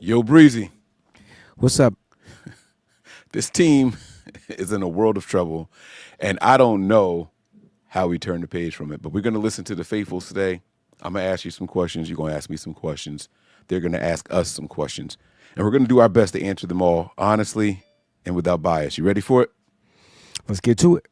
Yo, Breezy, What's up? this team is in a world of trouble, and I don't know how we turn the page from it. But we're going to listen to the faithfuls today. I'm going to ask you some questions. You're going to ask me some questions. They're going to ask us some questions. And we're going to do our best to answer them all honestly and without bias. You ready for it? Let's get to it.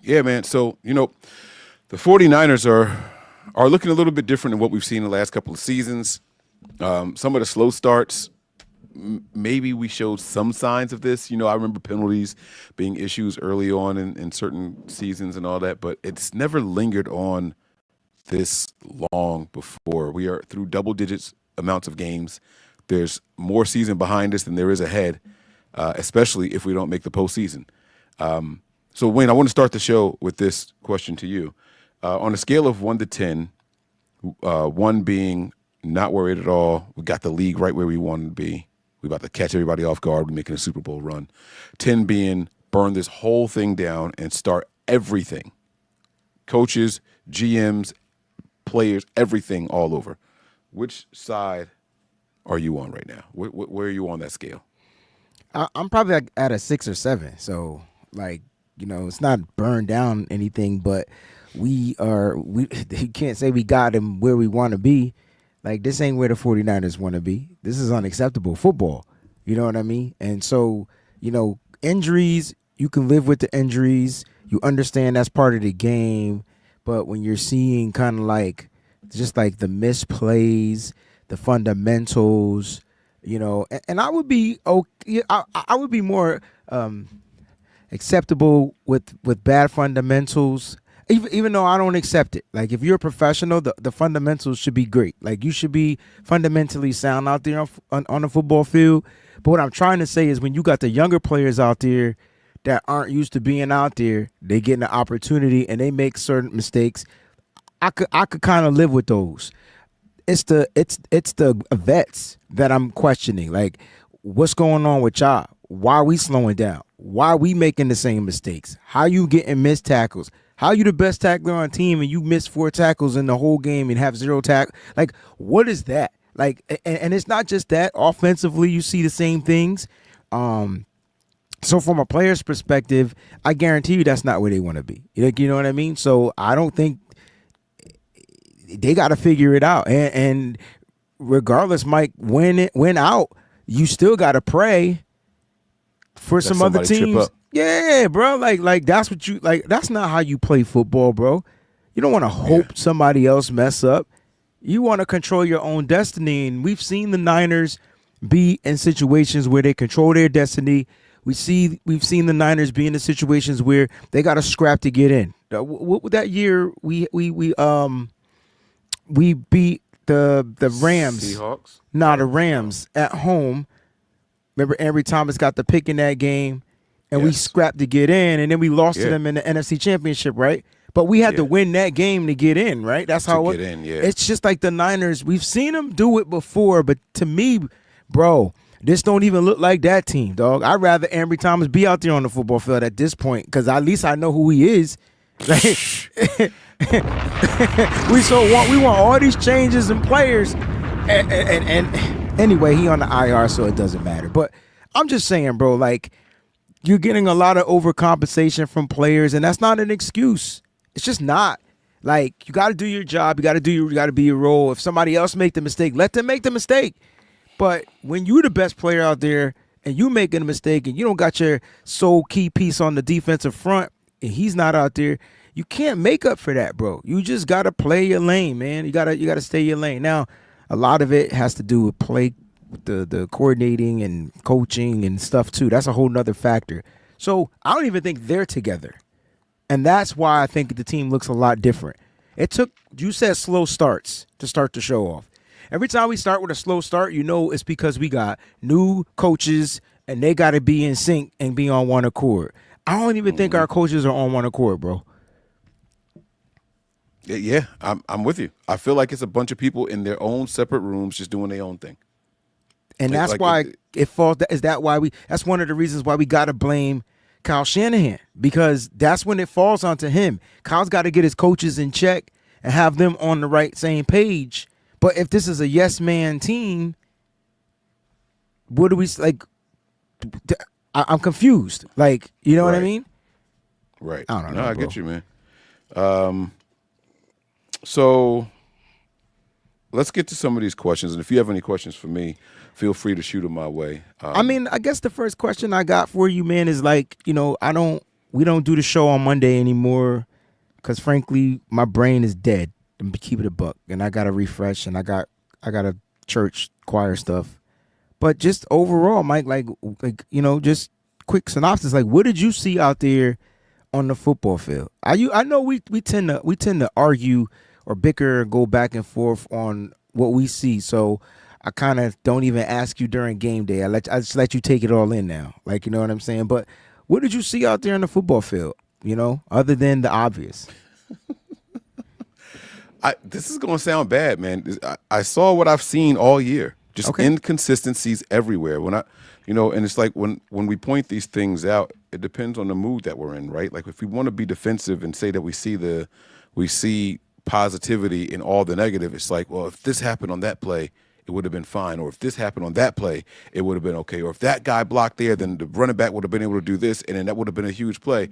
Yeah, man. So, the 49ers are looking a little bit different than what we've seen in the last couple of seasons. Some of the slow starts, maybe we showed some signs of this. I remember penalties being issues early on in certain seasons and all that, but it's never lingered on this long before. We are through double digits amounts of games. There's more season behind us than there is ahead, especially if we don't make the postseason. So, Wayne, I want to start the show with this question to you. On a scale of 1 to 10, 1 being not worried at all, we got the league right where we wanted to be. We about to catch everybody off guard. We're making a Super Bowl run. 10 being burn this whole thing down and start everything. Coaches, GMs, players, everything all over. Which side are you on right now? Where are you on that scale? I'm probably like at a 6 or 7. So, it's not burned down anything, but we you can't say we got him where we want to be. Like, this ain't where the 49ers want to be. This is unacceptable football. You know what I mean? And so, injuries, you can live with the injuries. You understand that's part of the game. But when you're seeing kind of just like the misplays, the fundamentals, and I would be okay. I would be more acceptable with bad fundamentals, even though I don't accept it. Like, if you're a professional, the fundamentals should be great. Like, you should be fundamentally sound out there on the football field. But what I'm trying to say is, when you got the younger players out there that aren't used to being out there, they get an opportunity and they make certain mistakes. I could kind of live with those. It's the vets that I'm questioning. Like, what's going on with y'all? Why are we slowing down? Why are we making the same mistakes? How you getting missed tackles? How you the best tackler on team and you miss 4 tackles in the whole game and have 0 tackle? Like, what is that? Like, and it's not just that. Offensively, you see the same things. So from a player's perspective, I guarantee you that's not where they want to be. Like, you know what I mean? So I don't think they got to figure it out. And regardless, Mike, win out, you still got to pray for Let some other somebody trip teams. up. Yeah, bro. Like that's what you like. That's not how you play football, bro. You don't want to hope somebody else mess up. You want to control your own destiny. And we've seen the Niners be in situations where they control their destiny. We've seen the Niners be in the situations where they got to scrap to get in. That year we beat the Rams. Seahawks? The Rams at home. Remember, Ambry Thomas got the pick in that game, and we Yes. scrapped to get in, and then we lost to Yeah. them in the NFC Championship, right? But we had to win that game to get in, right? That's how get in, yeah. It's just like the Niners. We've seen them do it before, but to me, bro, this don't even look like that team, dog. I'd rather Ambry Thomas be out there on the football field at this point, because at least I know who he is. Like, we want all these changes in players, and anyway, he on the IR, so it doesn't matter. But I'm just saying, bro, like, you're getting a lot of overcompensation from players, and that's not an excuse. It's just not. Like, you got to do your job. You got to be your role. If somebody else make the mistake, let them make the mistake. But when you're the best player out there and you making a mistake and you don't got your sole key piece on the defensive front and he's not out there, you can't make up for that, bro. You just got to play your lane, man. You got to stay your lane. Now, a lot of it has to do with play, the coordinating and coaching and stuff too. That's a whole nother factor. So I don't even think they're together. And that's why I think the team looks a lot different. You said slow starts to start the show off. Every time we start with a slow start, you know it's because we got new coaches and they got to be in sync and be on one accord. I don't even think our coaches are on one accord, bro. Yeah, I'm with you. I feel like it's a bunch of people in their own separate rooms just doing their own thing. And that's why it falls. That's one of the reasons why we got to blame Kyle Shanahan, because that's when it falls onto him. Kyle's got to get his coaches in check and have them on the same page. But if this is a yes man team, what do we like? I'm confused. Like, you know what I mean? Right. I don't know. I get you, man. So let's get to some of these questions. And if you have any questions for me, feel free to shoot them my way. I mean, I guess the first question I got for you, man, is like, we don't do the show on Monday anymore because, frankly, my brain is dead. I'm keep it a buck, and I got to refresh, and I got a church choir stuff. But just overall, Mike, just quick synopsis. Like, what did you see out there on the football field? I know we tend to argue or bicker, go back and forth on what we see. So I kind of don't even ask you during game day. I just let you take it all in now. Like, you know what I'm saying? But what did you see out there on the football field? Other than the obvious. This is going to sound bad, man. I saw what I've seen all year. Just inconsistencies everywhere. And it's like when we point these things out, it depends on the mood that we're in, right? Like if we want to be defensive and say that we see positivity in all the negative, it's like, well, if this happened on that play, it would have been fine. Or if this happened on that play, it would have been okay. Or if that guy blocked there, then the running back would have been able to do this, and then that would have been a huge play.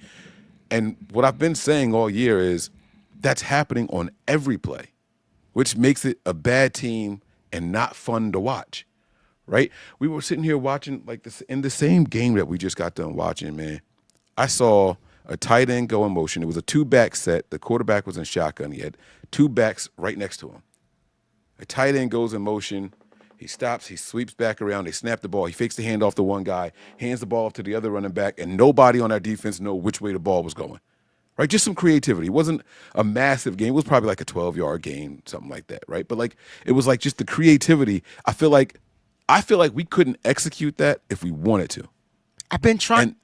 And what I've been saying all year is that's happening on every play, which makes it a bad team and not fun to watch, right? We were sitting here watching like this in the same game that we just got done watching, man. I saw a tight end go in motion. It was a two-back set. The quarterback was in shotgun. He had two backs right next to him. A tight end goes in motion. He stops. He sweeps back around. They snap the ball. He fakes the handoff to one guy, hands the ball off to the other running back, and nobody on our defense know which way the ball was going. Right, just some creativity. It wasn't a massive game. It was probably like a 12-yard game, something like that, right? But like it was like just the creativity. I feel like we couldn't execute that if we wanted to. I've been trying,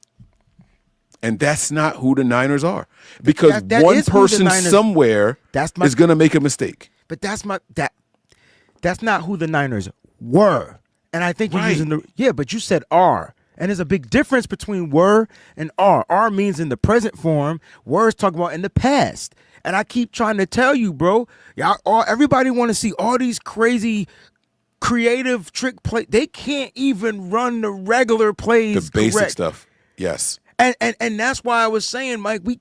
and that's not who the Niners are, because that one is who the person Niners- somewhere is going to make a mistake. But that's not who the Niners were. And I think you're using but you said are. And there's a big difference between were and are. Are means in the present form. Were is talking about in the past. And I keep trying to tell you, bro, everybody want to see all these crazy creative trick play. They can't even run the regular plays. The basic correct. stuff. Yes. And that's why I was saying, Mike, we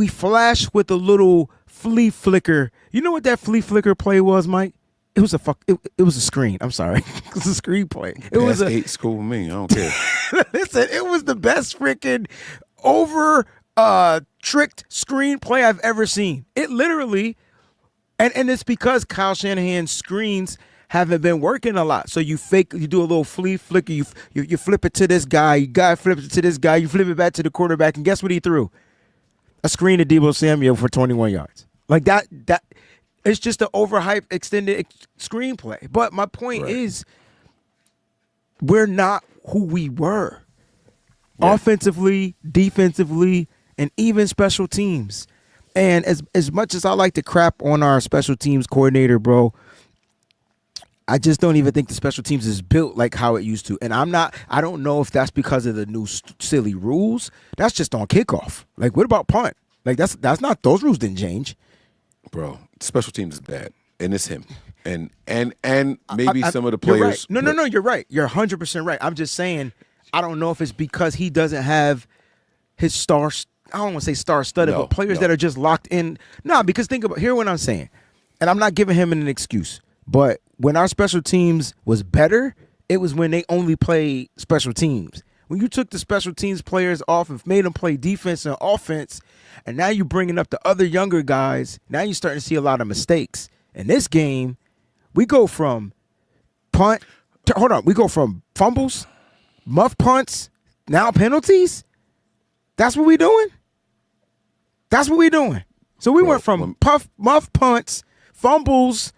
flash with a little flea flicker. You know what that flea flicker play was, Mike? It was it was a screen. I'm sorry. It was a screenplay. It was a 8 school with me. I don't care. Listen, it was the best freaking over tricked screenplay I've ever seen. It literally, and it's because Kyle Shanahan's screens haven't been working a lot. So you do a little flea flicker, you flip it to this guy, flips it to this guy, you flip it back to the quarterback, and guess what he threw? A screen to Deebo Samuel for 21 yards. Like that it's just an overhyped extended screenplay. But my point is, we're not who we were. Yeah. Offensively, defensively, and even special teams. And as much as I like to crap on our special teams coordinator, bro, I just don't even think the special teams is built like how it used to. And I don't know if that's because of the new silly rules. That's just on kickoff. Like, what about punt? Like, that's not, those rules didn't change. Bro, special teams is bad, and it's him, and maybe some of the players. Right. No, you're right. You're 100% right. I'm just saying, I don't know if it's because he doesn't have his stars. I don't want to say star-studded, but players that are just locked in. No, because hear what I'm saying, and I'm not giving him an excuse. But when our special teams was better, it was when they only played special teams. When you took the special teams players off and made them play defense and offense, and now you're bringing up the other younger guys, now you're starting to see a lot of mistakes. In this game, we go from we go from fumbles, muff punts, now penalties. That's what we doing? That's what we doing. So we Well, went from muff punts, fumbles,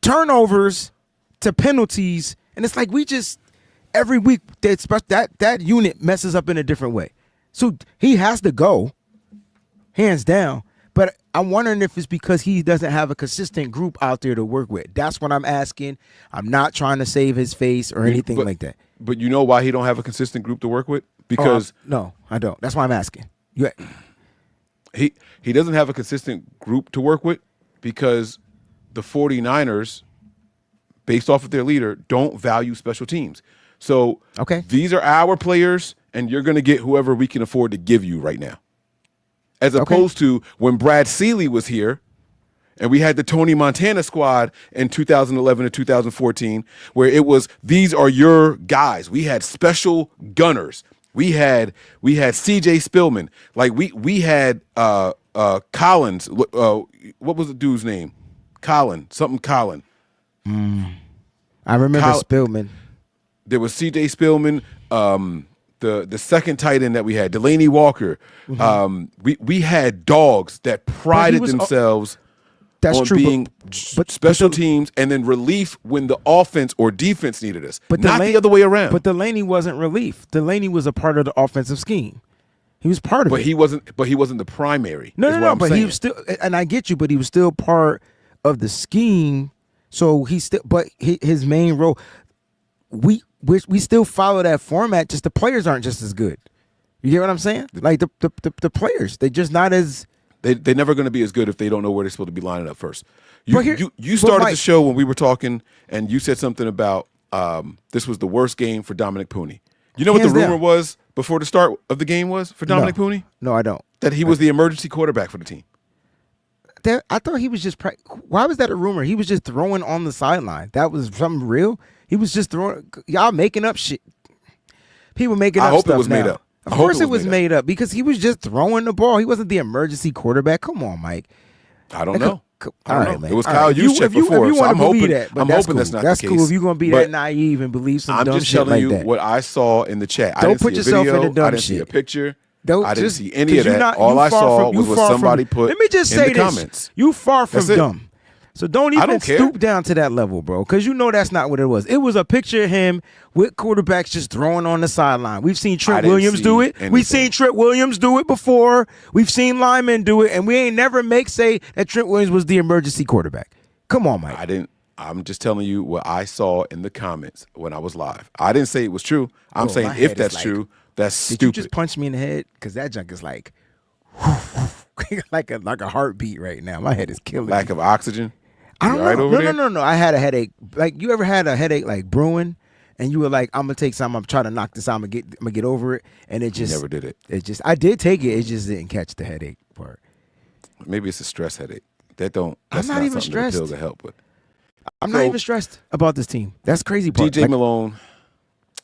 turnovers to penalties, and it's like we just every week that unit messes up in a different way. So he has to go, hands down. But I'm wondering if it's because he doesn't have a consistent group out there to work with. That's what I'm asking. I'm not trying to save his face or anything like that. But you know why he don't have a consistent group to work with? Because no, I don't. That's why I'm asking. he doesn't have a consistent group to work with because the 49ers, based off of their leader, don't value special teams. So these are our players, and you're going to get whoever we can afford to give you right now. As opposed to when Brad Seeley was here, and we had the Tony Montana squad in 2011 to 2014, where it was, these are your guys. We had special gunners. We had C.J. Spillman. Like we had Collins. What was the dude's name? Colin. I remember Spillman. There was C.J. Spillman. The second tight end that we had, Delaney Walker. We had dogs that prided themselves on being special teams and then relief when the offense or defense needed us, but not the other way around. But Delaney wasn't relief. Delaney was a part of the offensive scheme. He was part of it. But he wasn't the primary. No. But he was still, and I get you, but he was still part of the scheme. So his main role, we still follow that format. Just the players aren't just as good. You get what I'm saying? Like the players, they're just not as. They're never going to be as good if they don't know where they're supposed to be lining up first. You started the show when we were talking, and you said something about this was the worst game for Dominic Pooney. You know what the rumor was before the start of the game was for Dominic Pooney? No, I don't. That he was the emergency quarterback for the team. I thought he was just. Why was that a rumor? He was just throwing on the sideline. That was something real. He was just throwing. Y'all making up shit. People making up stuff. I hope it was made up. Of course it was made up because he was just throwing the ball. He wasn't the emergency quarterback. Come on, Mike. I don't know. All right, man. It was Kyle Juszczyk before, so I'm hoping that's not the case. That's cool if you're going to be that naive and believe some dumb shit like that. I'm just telling you what I saw in the chat. Don't put yourself in the dumb shit. I didn't see a picture. I didn't see any of that. All I saw was what somebody put in the comments. Let me just say this. You far from dumb. So don't even stoop down to that level, bro, because you know that's not what it was. It was a picture of him with quarterbacks just throwing on the sideline. We've seen Trent Williams do it. We've seen Trent Williams do it before. We've seen linemen do it, and we ain't never say that Trent Williams was the emergency quarterback. Come on, Mike. I'm just telling you what I saw in the comments when I was live. I didn't say it was true. I'm saying if that's true, that's stupid. Did you just punch me in the head? Because that junk is like, like a heartbeat right now. My head is killing me. Lack of oxygen? I don't know. No. I had a headache. Like, you ever had a headache like brewing, and you were like, "I'm gonna take some. I'm trying to knock this out. I'm gonna get over it." And it just never did it. I did take it. It just didn't catch the headache part. Maybe it's a stress headache. That's I'm not even stressed. Pills to help with. I'm not even stressed about this team. That's crazy part. DJ Malone,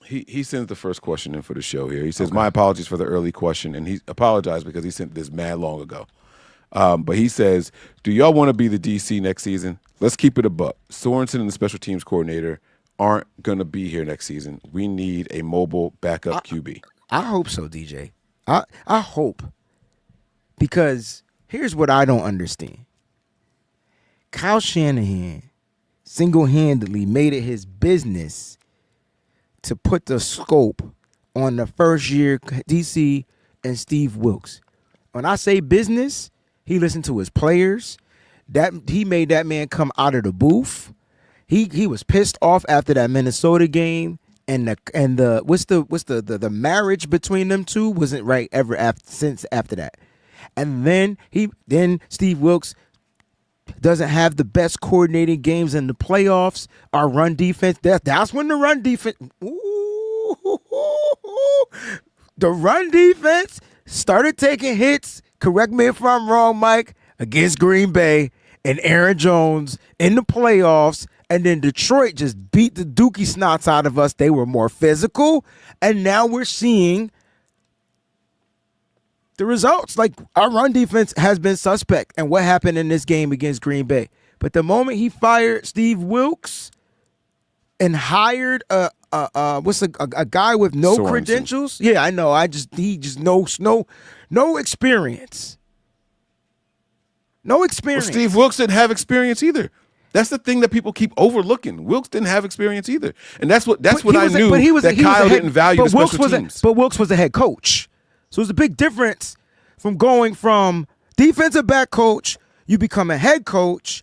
he sends the first question in for the show here. He says, "My apologies for the early question," and he apologized because he sent this mad long ago. But he says, "Do y'all want to be the DC next season? Let's keep it a buck. Sorensen and the special teams coordinator aren't going to be here next season. We need a mobile backup QB." I hope so, DJ. I hope. Because here's what I don't understand. Kyle Shanahan single-handedly made it his business to put the scope on the first-year DC and Steve Wilks. When I say business, he listened to his players. He made that man come out of the booth. He was pissed off after that Minnesota game, and the marriage between them two wasn't right ever after that. And then Steve Wilks doesn't have the best coordinated games in the playoffs. Our run defense, that's when the run defense, the run defense started taking hits. Correct me if I'm wrong, Mike, against Green Bay and Aaron Jones in the playoffs, and then Detroit just beat the dookie snots out of us. They were more physical, and now we're seeing the results. Like, our run defense has been suspect, and what happened in this game against Green Bay. But the moment he fired Steve Wilks and hired a guy with no Sorensen. credentials, yeah, I know. He just no experience. No Well, experience. Steve Wilkes didn't have experience either. That's the thing that people keep overlooking. Wilkes didn't have experience either, and that's what I knew that Kyle didn't value the special teams. But Wilkes was a head coach, so it's a big difference from going from defensive back coach, you become a head coach,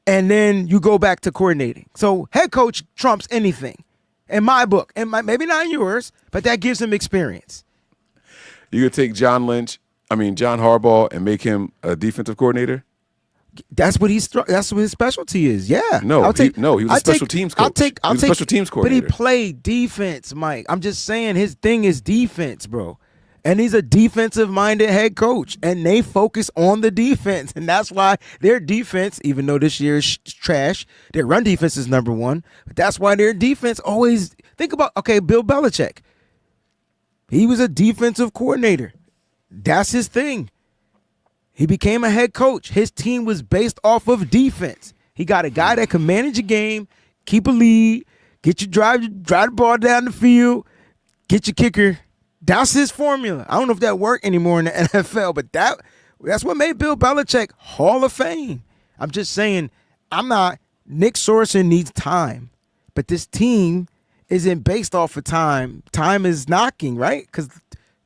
and then you go back to coordinating. So head coach trumps anything, in my book, and maybe not in yours, but that gives him experience. You could take John Harbaugh, and make him a defensive coordinator. That's what that's what his specialty is. Yeah. He was a special teams coach. He was a special teams coordinator. But he played defense, Mike. I'm just saying his thing is defense, bro. And he's a defensive-minded head coach, and they focus on the defense, and that's why their defense, even though this year is trash, their run defense is number one. But that's why their defense always think about. Okay, Bill Belichick. He was a defensive coordinator. That's his thing. He became a head coach. His team was based off of defense. He got a guy that can manage a game, keep a lead, get you drive the ball down the field, get your kicker. That's his formula. I don't know if that worked anymore in the NFL, but that's what made Bill Belichick Hall of Fame. I'm just saying, Nick Sorensen needs time, but this team isn't based off of time. Time is knocking, right? Because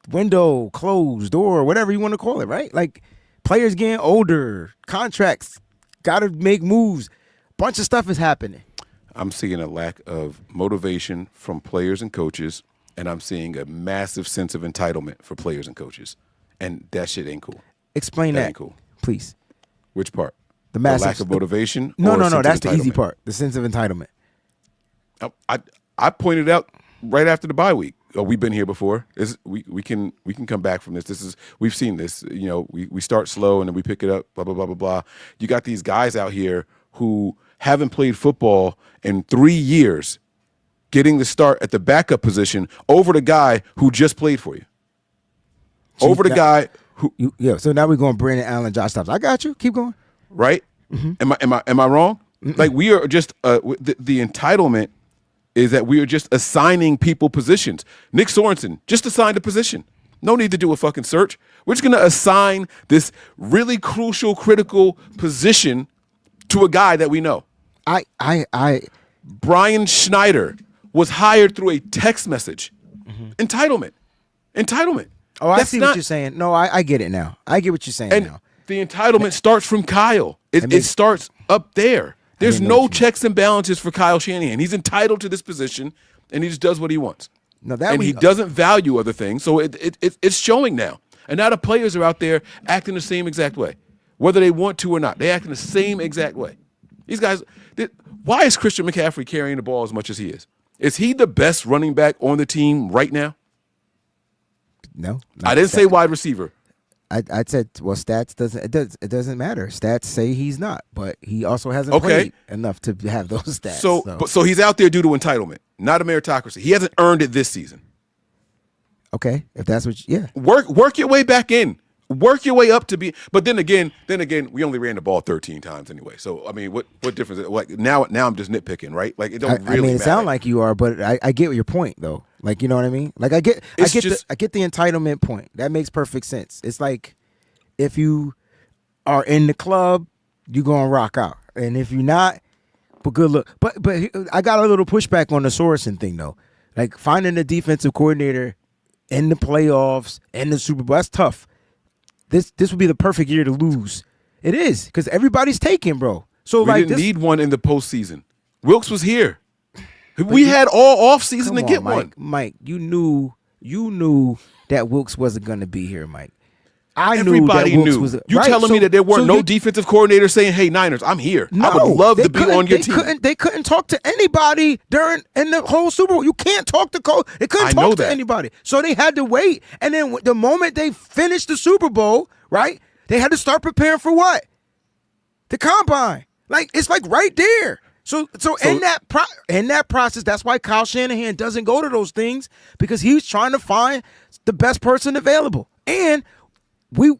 window, closed, door, whatever you want to call it, right? Like, players getting older, contracts, got to make moves. Bunch of stuff is happening. I'm seeing a lack of motivation from players and coaches, and I'm seeing a massive sense of entitlement for players and coaches. And that shit ain't cool. Explain that, ain't cool. Please. Which part? The massive lack of motivation? No, or sense that's of the easy entitlement? part. The sense of entitlement. I pointed out right after the bye week. Oh, we've been here before. We can come back from this. We've seen this. You know, we start slow and then we pick it up. Blah blah blah blah blah. You got these guys out here who haven't played football in 3 years, getting the start at the backup position over the guy who just played for you. Over the guy who. So now we're going Brandon Allen, Josh Dobbs. I got you. Keep going. Right? Mm-hmm. Am I wrong? Mm-mm. Like we are just the entitlement is that we are just assigning people positions. Nick Sorensen just assigned a position. No need to do a fucking search. We're just going to assign this really crucial, critical position to a guy that we know. Brian Schneider was hired through a text message. Mm-hmm. Entitlement. Oh, I see what you're saying. No, I get it now. I get what you're saying now. The entitlement starts from Kyle. It starts up there. There's no checks and balances for Kyle Shanahan. He's entitled to this position, and he just does what he wants. He doesn't value other things, so it's showing now. And now the players are out there acting the same exact way, whether they want to or not. They act in the same exact way. These guys, why is Christian McCaffrey carrying the ball as much as he is? Is he the best running back on the team right now? No. I didn't say wide receiver. I said, well, stats it doesn't matter. Stats say he's not, but he also hasn't played enough to have those stats. So he's out there due to entitlement, not a meritocracy. He hasn't earned it this season. Okay, if that's what, work your way back in. Work your way up to be. But then again, we only ran the ball 13 times anyway. So I mean, what difference? Like now I'm just nitpicking, right? Like it don't really. I mean, it matter. sounds like you are, but I get your point though. Like, you know what I mean? Like I get the entitlement point. That makes perfect sense. It's like if you are in the club, you gonna rock out, and if you're not, but good look. But I got a little pushback on the Sorensen thing though. Like finding a defensive coordinator in the playoffs and the Super Bowl, that's tough. This would be the perfect year to lose. It is, because everybody's taken, bro. So we didn't need one in the postseason. Wilkes was here. We had all offseason to get one. Mike, you knew that Wilkes wasn't going to be here, Mike. Everybody knew. You telling me that there weren't no defensive coordinators saying, "Hey, Niners, I'm here. I would love to be on your team." They couldn't talk to anybody in the whole Super Bowl. You can't talk to coach. They couldn't talk to anybody, so they had to wait. And then the moment they finished the Super Bowl, right, they had to start preparing for what? The combine. Like it's like right there. So in that process, that's why Kyle Shanahan doesn't go to those things, because he's trying to find the best person available. And we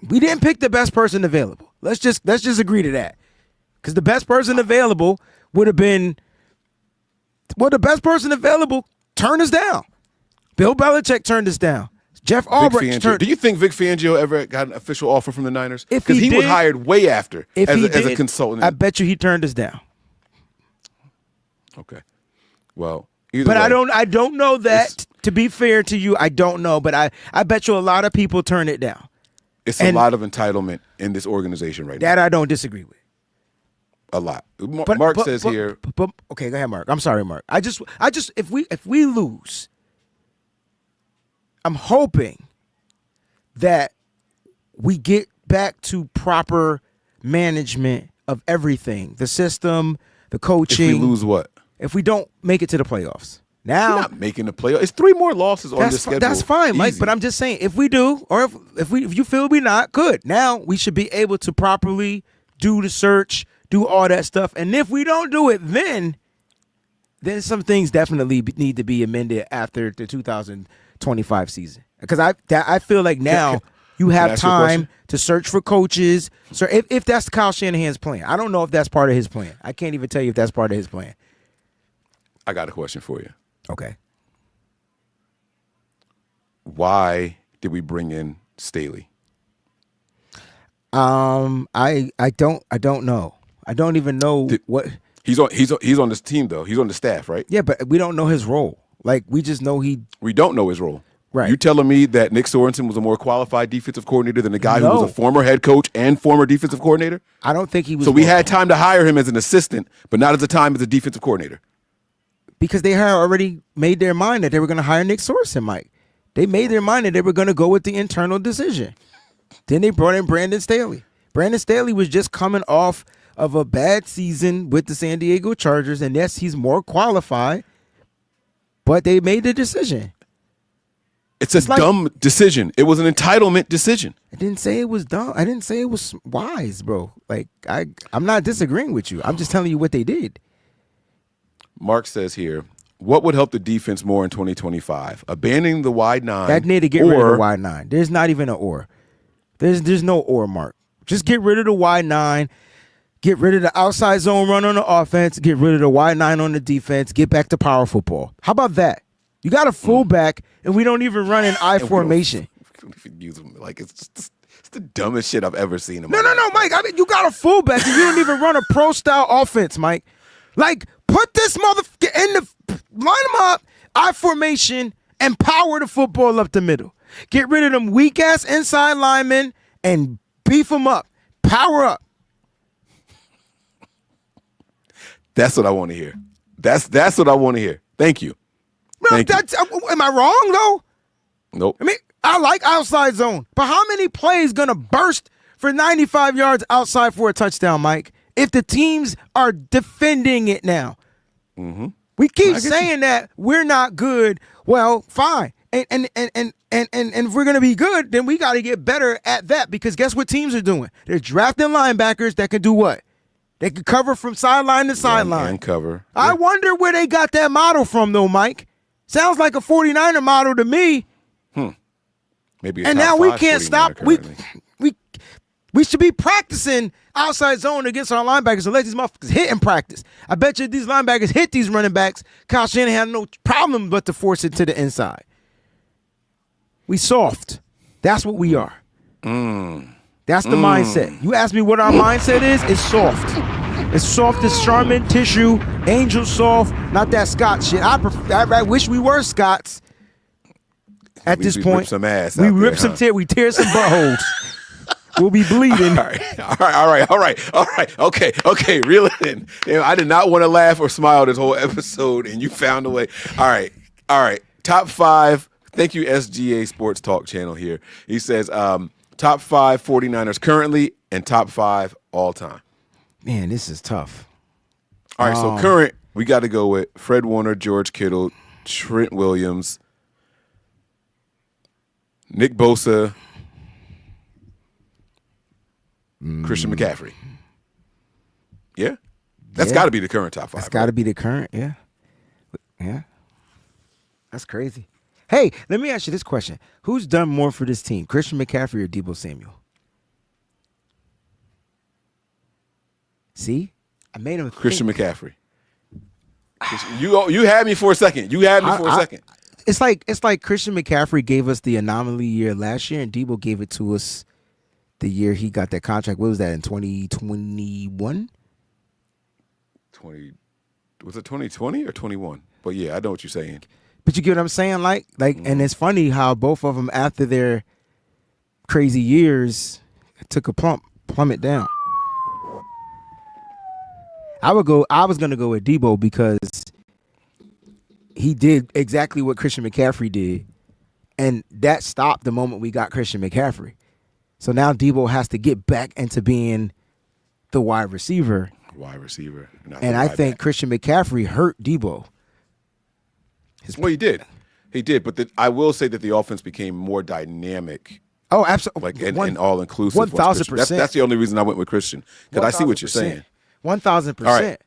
didn't pick the best person available. Let's just agree to that, because the best person available would have been, well, the best person available turned us down. Bill Belichick turned us down. Jeff Vic Albrecht Fangio. Do you think Vic Fangio ever got an official offer from the Niners? If Because he he was did- hired way after if as he a did, consultant. I bet you he turned us down. Okay. Well, either But way, I don't know that. To be fair to you, I don't know. But I bet you a lot of people turn it down. it's and- a lot of entitlement in this organization right That I don't disagree with. now. A lot. But Mark says here. But, okay, go ahead, Mark. I'm sorry, Mark. I just if we lose, I'm hoping that we get back to proper management of everything, the system, the If coaching. we lose what? If we don't make it to the playoffs. Now, We're not making the playoff. It's 3 more losses on the schedule. that's fine, Mike. Easy. But I'm just saying, if we do, or if you feel we not, good. Now we should be able to properly do the search, do all that stuff. And if we don't do it, then some things definitely need to be amended after the 2025 season. Because I feel like now you I have ask you a time question? to search for coaches. So if that's Kyle Shanahan's plan, I don't know if that's part of his plan. I can't even tell you if that's part of his plan. I got a question for you. Okay. Why did we bring in Staley? I don't know. I don't even know what. He's on this team though. He's on the staff, right? Yeah, but we don't know his role. Like we just know he. We don't know his role. Right. You telling me that Nick Sorensen was a more qualified defensive coordinator than the guy who No. was a former head coach and former defensive coordinator? I don't think he was. So we more- had time to hire him as an assistant, but not at the time as a defensive coordinator. because they had already made their mind that they were going to hire Nick Sorensen, Mike. They made their mind that they were going to go with the internal decision. Then they brought in Brandon Staley. Brandon Staley was just coming off of a bad season with the San Diego Chargers, and yes, he's more qualified, but they made the decision. It's a like- dumb decision. It was an entitlement decision. I didn't say it was dumb. I didn't say it was wise, bro. Like I'm not disagreeing with you. I'm just telling you what they did. Mark says here, what would help the defense more in 2025? Abandoning the wide nine. That need to get rid of or the wide nine. There's not even an or. There's no or, Mark. Just get rid of the wide nine. Get rid of the outside zone run on the offense. Get rid of the wide nine on the defense. Get back to power football. How about that? You got a fullback, and we don't even run an I and we don't- formation. we don't even use them. Like it's the dumbest shit I've ever seen. In my No, life. Mike. I mean, you got a fullback, and you don't even run a pro style offense, Mike. Like, put this motherfucker in the line him up, I formation, and power the football up the middle. Get rid of them weak ass inside linemen and beef them up. Power up. That's what I want to hear. That's what I want to hear. Thank you. No, Thank you. that's, am I wrong though? Nope. I mean, I like outside zone, but how many plays gonna burst for 95 yards outside for a touchdown, Mike? If the teams are defending it now, we keep saying that we're not good. Well, fine, and if we're gonna be good, then we got to get better at that because guess what teams are doing? They're drafting linebackers that can do what? They can cover from sideline to sideline. And cover. I wonder where they got that model from, though, Mike. Sounds like a 49er model to me. Maybe. And now we can't stop. We should be practicing outside zone against our linebackers and let these motherfuckers hit in practice. I bet you these linebackers hit these running backs. Kyle Shanahan had no problem but to force it to the inside. We soft. That's what we are. That's the mindset. You ask me what our mindset is, it's soft. It's soft as Charmin tissue, angel soft, not that Scott shit. I wish we were Scots. At least this we point, rip some ass we out there, rip some huh? tear, we tear some buttholes. We'll be bleeding. All right. Okay. Reel it in. Damn, I did not want to laugh or smile this whole episode, and you found a way. All right. Top 5. Thank you, SGA Sports Talk channel here. He says top 5 49ers currently and top 5 all time. Man, this is tough. All right, so current, we got to go with Fred Warner, George Kittle, Trent Williams, Nick Bosa, Christian McCaffrey. Yeah? That's Yeah. got to be the current top 5. That's got to be the current, yeah. Yeah. That's crazy. Hey, let me ask you this question. Who's done more for this team, Christian McCaffrey or Deebo Samuel? See? I made him Christian think. McCaffrey. You had me for a second. it's like Christian McCaffrey gave us the anomaly year last year, and Debo gave it to us the year he got that contract. What was that, in 2021? 20 was it 2020 or 21? But yeah, I know what you're saying. But you get what I'm saying? Like, and it's funny how both of them, after their crazy years, took a plummet down. I was gonna go with Debo because he did exactly what Christian McCaffrey did, and that stopped the moment we got Christian McCaffrey. So now Debo has to get back into being the wide receiver. Wide receiver. And I think Christian McCaffrey hurt Debo. Well, he did. He did. But I will say that the offense became more dynamic. Oh, absolutely. Like and all inclusive. 1,000%. That's the only reason I went with Christian. Because I see what you're saying. 1,000%. All right.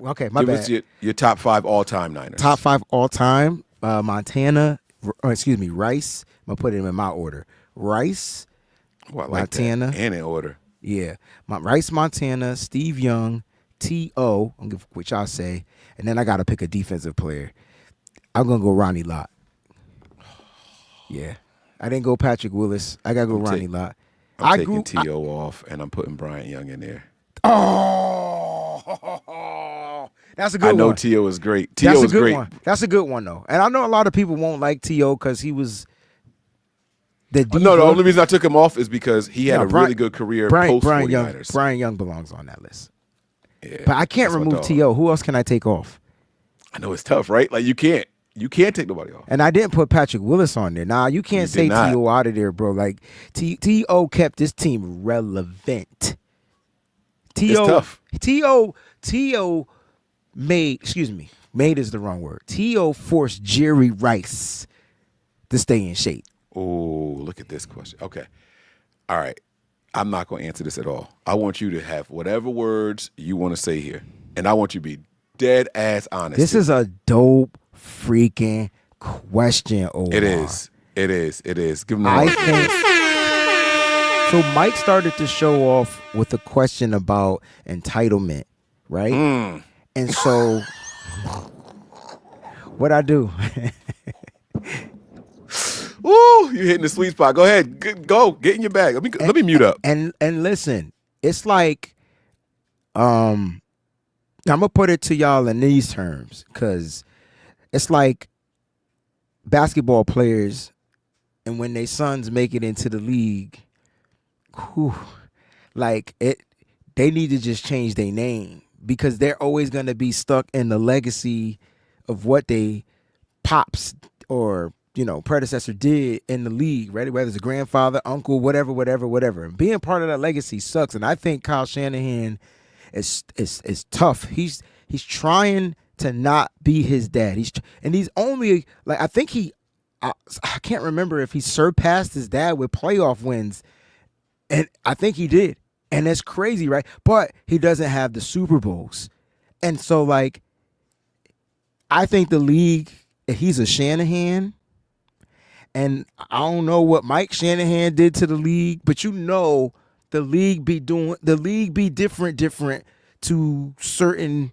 Okay, my Give bad. us your top 5 all-time Niners. Top 5 all-time. Montana. Rice. I'm going to put them in my order. Rice. Oh, I like Montana. that. And in order. Yeah. Rice, Montana, Steve Young, T.O., which I'll say. And then I got to pick a defensive player. I'm going to go Ronnie Lott. Yeah. I didn't go Patrick Willis. I got to go Ronnie Lott. I'm taking T.O. off, and I'm putting Bryant Young in there. Oh, that's a good one. I know T.O. is great. T.O. is great. That's a good one, though. And I know a lot of people won't like T.O. because he was the only reason I took him off is because he had a really good career post 49ers. Brian Young belongs on that list. Yeah, but I can't remove T.O. Who else can I take off? I know it's tough, right? Like you can't take nobody off. And I didn't put Patrick Willis on there. Nah, you can't say T.O. out of there, bro. Like T.O. kept this team relevant. It's tough. T.O. made is the wrong word. T.O. forced Jerry Rice to stay in shape. Oh, look at this question. Okay. All right. I'm not going to answer this at all. I want you to have whatever words you want to say here. And I want you to be dead ass honest. This is a dope freaking question, Omar. It is. Give them the I think so. Mike started to show off with a question about entitlement, right? And so what I do? Ooh, you're hitting the sweet spot. Go ahead. Go. Get in your bag. Let me mute up. And listen, it's like I'm gonna put it to y'all in these terms, because it's like basketball players, and when their sons make it into the league, they need to just change their name, because they're always gonna be stuck in the legacy of what they pops or predecessor did in the league, right? Whether it's a grandfather, uncle, whatever. And being part of that legacy sucks. And I think Kyle Shanahan is tough. He's trying to not be his dad. He's only like, I think I can't remember if he surpassed his dad with playoff wins, and I think he did. And that's crazy, right? But he doesn't have the Super Bowls, and so like, I think the league, he's a Shanahan. And I don't know what Mike Shanahan did to the league, but the league be different to certain,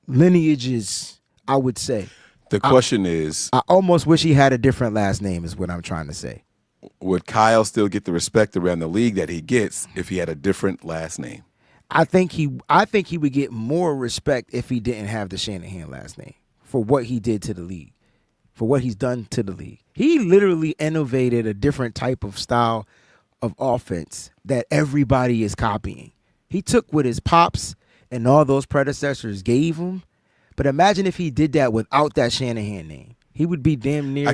lineages, I would say. The question is, I almost wish he had a different last name, is what I'm trying to say. Would Kyle still get the respect around the league that he gets if he had a different last name? I think he would get more respect if he didn't have the Shanahan last name for what he did to the league. For what he's done to the league. He literally innovated a different type of style of offense that everybody is copying. He took what his pops and all those predecessors gave him, but imagine if he did that without that Shanahan name. He would be damn near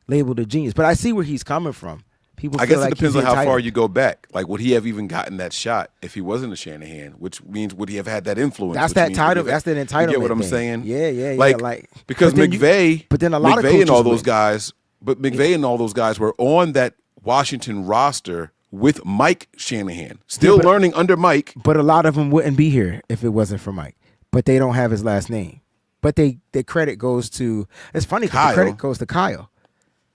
labeled a genius. But I see where he's coming from. People I guess it depends on how far you go back. Like, would he have even gotten that shot if he wasn't a Shanahan? Which means, would he have had that influence? That's that title. That's that entitlement. You get what I'm thing. saying? Yeah. Like because McVay, but then a lot of McVay and all those guys, were on that Washington roster with Mike Shanahan, still learning under Mike. But a lot of them wouldn't be here if it wasn't for Mike. But they don't have his last name. But the credit goes to. It's funny because the credit goes to Kyle.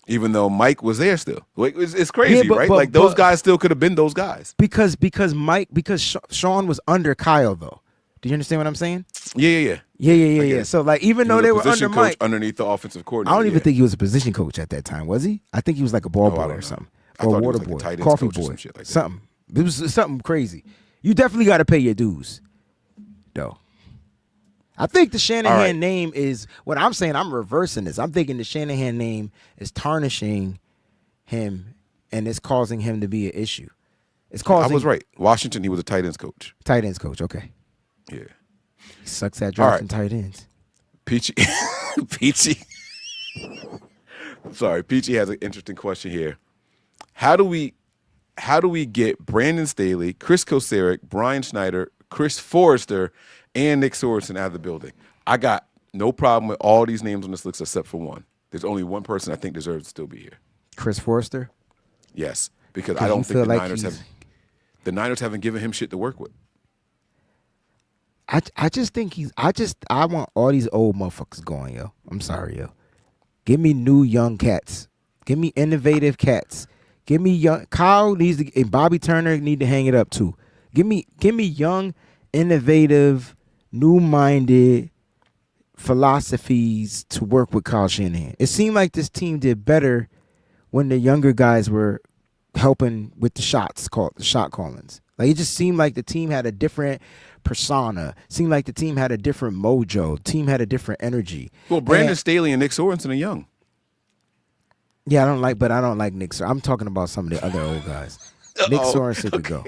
Even though Mike was there still. Like, it's crazy, right? Like, those guys still could have been those guys. Because Sean was under Kyle, though. Do you understand what I'm saying? Yeah. Yeah. So like, even though He was they a were position under coach Mike, underneath the offensive I coordinator. don't even yeah. think he was a position coach at that time, was he? I think he was like a ball Oh, I boy don't or know. something, I or thought a he water was like a boy, tight ends coffee coach or boy, some shit like that. something. It was something crazy. You definitely got to pay your dues, though. I think the Shanahan right. name is what I'm saying. I'm reversing this. I'm thinking the Shanahan name is tarnishing him, and it's causing him to be an issue. It's I causing was right. Washington, he was a tight ends coach. tight ends coach. Okay, Yeah. he sucks at All drafting right. tight ends. Peachy. Peachy. Sorry, Peachy has an interesting question here. How do we get Brandon Staley, Chris Kocurek, Brian Schneider, Chris Forrester, and Nick Sorensen out of the building? I got no problem with all these names on this list except for one. There's only one person I think deserves to still be here. Chris Forrester. Yes, because 'Cause I you don't feel think like the Niners haven't given him shit to work with. I just think I want all these old motherfuckers going, yo. I'm sorry, yo. Give me new young cats. Give me innovative cats. Give me young Kyle needs to, and Bobby Turner need to hang it up too. Give me young, innovative, new-minded philosophies to work with Kyle Shanahan. It seemed like this team did better when the younger guys were helping with the shot callings. Like, it just seemed like the team had a different persona. Seemed like the team had a different mojo. The team had a different energy. Well, Brandon And- Staley and Nick Sorensen are young. Yeah, I don't like Nick. I'm talking about some of the other old guys. Nick Sorensen could go.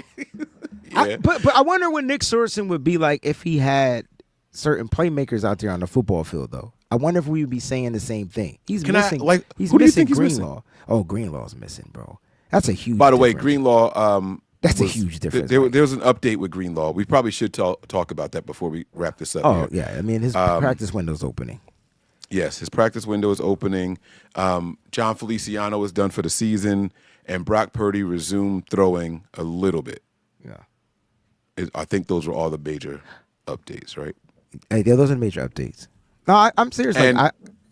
Yeah. But I wonder what Nick Sorensen would be like if he had certain playmakers out there on the football field, though. I wonder if we would be saying the same thing. He's Can I, missing. like, he's who do you missing think he's missing? Greenlaw. Oh, Greenlaw's missing, bro. That's a huge. By the way, difference. Greenlaw. That's a huge difference, There right? was an update with Greenlaw. We probably should talk about that before we wrap this up. Oh here. yeah, I mean his practice window's opening. Yes, his practice window is opening. John Feliciano is done for the season, and Brock Purdy resumed throwing a little bit. Yeah. I think those were all the major updates, right? Hey, those are the major updates. No, I'm serious. Like, And-